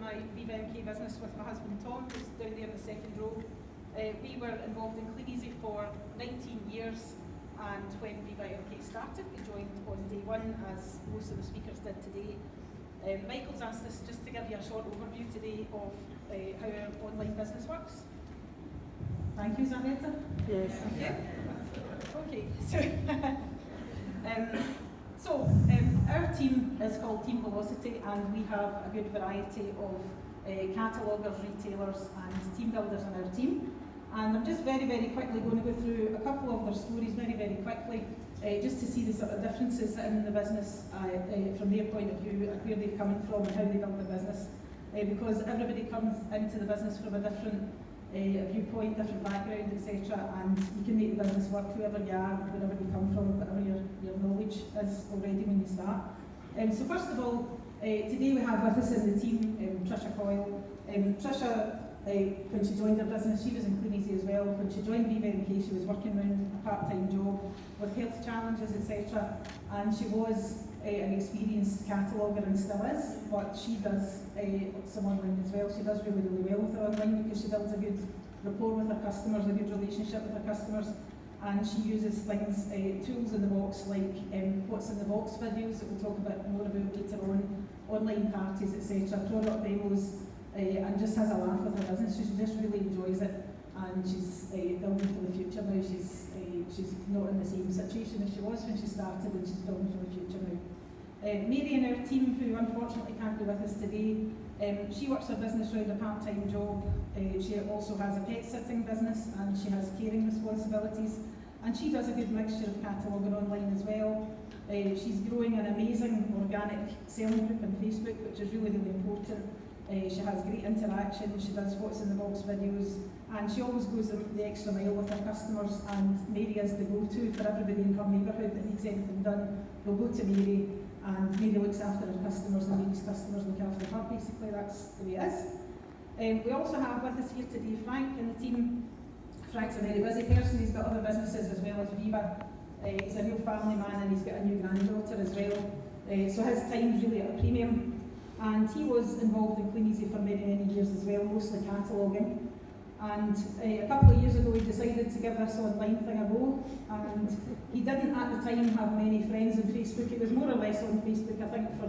my Viva MK business with my husband Tom, who's down there in the second row. We were involved in Clean Easy for 19 years, and when Viva MK started, we joined on day one, as most of the speakers did today. Michael's asked us just to give you a short overview today of how our online business works. Thank you, Zanetta. Yes. Yeah. Okay, so, our team is called Team Velocity, and we have a good variety of cataloguers, retailers and team builders on our team. And I'm just very, very quickly going to go through a couple of their stories very, very quickly, just to see the sort of differences in the business from their point of view, and where they're coming from and how they build their business. Because everybody comes into the business from a different viewpoint, different background, etc. And you can make the business work whoever you are, wherever you come from, whatever your knowledge is already when you start. So first of all, today we have with us in the team Trisha Coyle. Trisha, when she joined her business, she was in Clean Easy as well. When she joined Viva MK, she was working around a part-time job with health challenges, etc. And she was an experienced cataloguer and still is, but she does some online as well. She does really, really well with her online because she builds a good rapport with her customers, a good relationship with her customers, and she uses things, tools in the box like what's in the box videos that we'll talk a bit more about later on, online parties, etc., product demos, and just has a laugh with her business. She just really enjoys it, and she's building for the future now. She's not in the same situation as she was when she started, and she's building for the future now. Mary in our team, who unfortunately can't be with us today, she works her business around a part-time job. She also has a pet sitting business, and she has caring responsibilities, and she does a good mixture of cataloguing online as well. She's growing an amazing organic selling group on Facebook, which is really, really important. She has great interaction, she does what's in the box videos, and she always goes the extra mile with her customers, and Mary is the go-to for everybody in her neighbourhood that needs anything done. They'll go to Mary, and Mary looks after her customers, and Mary's customers look after her. Basically, that's the way it is. We also have with us here today Frank in the team. Frank's a very busy person. He's got other businesses as well as Viva. He's a real family man, and he's got a new granddaughter as well. So his time's really at a premium. And he was involved in Clean Easy for many, many years as well, mostly cataloguing. And a couple of years ago, he decided to give this online thing a go. And he didn't at the time have many friends on Facebook. It was more or less on Facebook, I think, for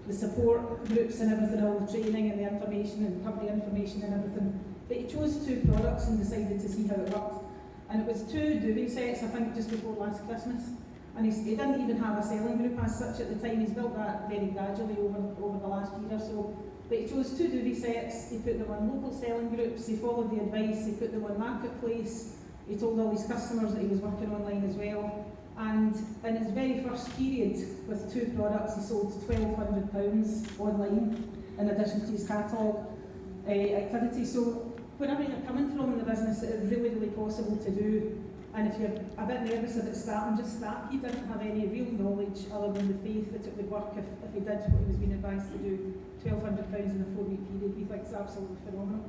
the support groups and everything, all the training and the information and company information and everything. But he chose 2 products and decided to see how it worked. And it was 2 duvet sets, I think, just before last Christmas. And he didn't even have a selling group as such at the time. He's built that very gradually over the last year or so. But he chose 2 duvet sets, he put them on local selling groups, he followed the advice, he put them on Marketplace, he told all his customers that he was working online as well. And in his very first period with 2 products, he sold £1,200 online in addition to his catalogue activity. So wherever you're coming from in the business, it is really, really possible to do. And if you're a bit nervous about starting, just start. He didn't have any real knowledge other than the faith that it would work if he did what he was being advised to do. £1,200 in a 4-week period, he thinks absolutely phenomenal.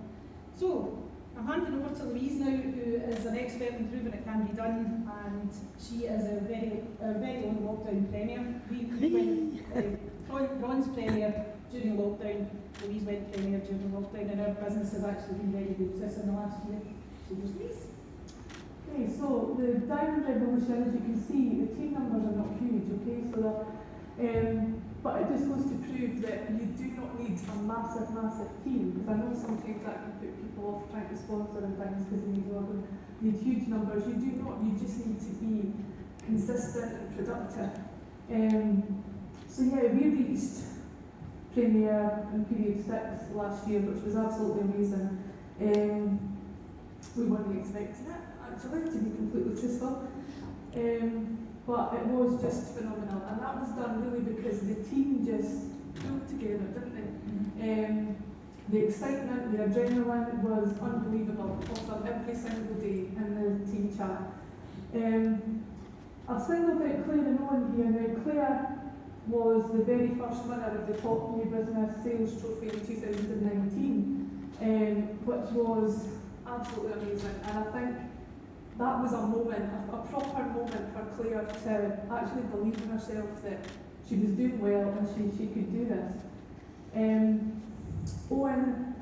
So, I'm handing over to Louise now, who is an expert in proving it can be done, and she is our very own lockdown premier. We went bronze premier during lockdown, Louise went premier during lockdown, and our business has actually been very good since in the last year. So there's Louise. Okay, so the diamond revolution, as you can see, the team numbers are not huge, okay, so but it just goes to prove that you do not need a massive, massive team, because I know sometimes that can put people off trying to sponsor and things because they need huge numbers. You do not, you just need to be consistent and productive. So yeah, we reached Premier in period 6 last year, which was absolutely amazing. We weren't expecting it, actually, to be completely truthful. But it was just phenomenal, and that was done really because the team just pulled together, didn't they? The excitement, the adrenaline was unbelievable, also every single day in the team chat. I've singled out Claire and Owen here. Now, Claire was the very first winner of the Top New Business Sales Trophy in 2019, which was absolutely amazing, and I think that was a moment, a proper moment for Claire to actually believe in herself that she was doing well and she could do this. Owen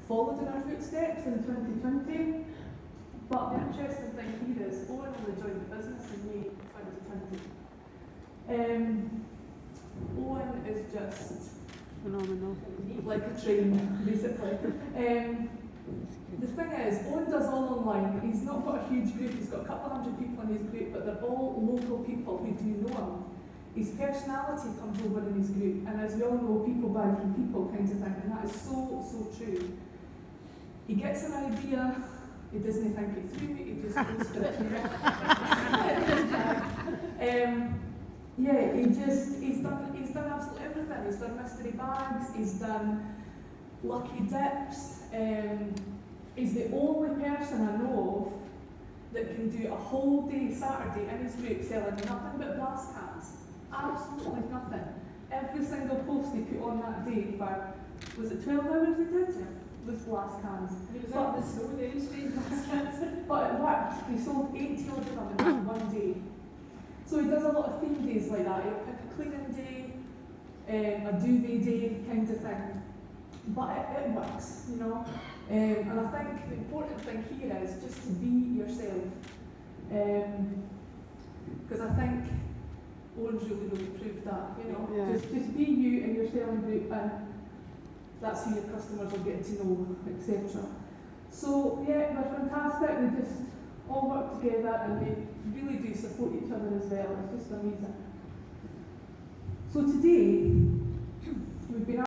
followed in our footsteps in 2020, but the interesting thing here is Owen only joined the business in May 2020. Owen is just Phenomenal. like a train, basically. The thing is, Owen does all online. He's not got a huge group, he's got a couple of hundred people in his group, but they're all local people who do know him. His personality comes over in his group, and as we all know, people buy from people kind of thing, and that is so, so true. He gets an idea, he doesn't think it through, he just goes for it. He's done absolutely everything. He's done mystery bags, he's done lucky dips. He's the only person I know of that can do a whole day Saturday in his group selling nothing but blast cans. Absolutely nothing. Every single post he put on that day for, was it 12 hours he did? Was blast cans. He was out in the snow demonstrating blast cans. But it worked. He sold 80 of them in one day. So he does a lot of theme days like that. He'll pick a cleaning day, a duvet day kind of thing. But it works, you know. And I think the important thing here is just to be yourself. Because I think Orange really proved that, you know. Yeah. Just be you in your selling group, and that's who your customers are getting to know, etc. So yeah, they're fantastic. They just all work together and they really do support each other as well. It's just amazing. So today,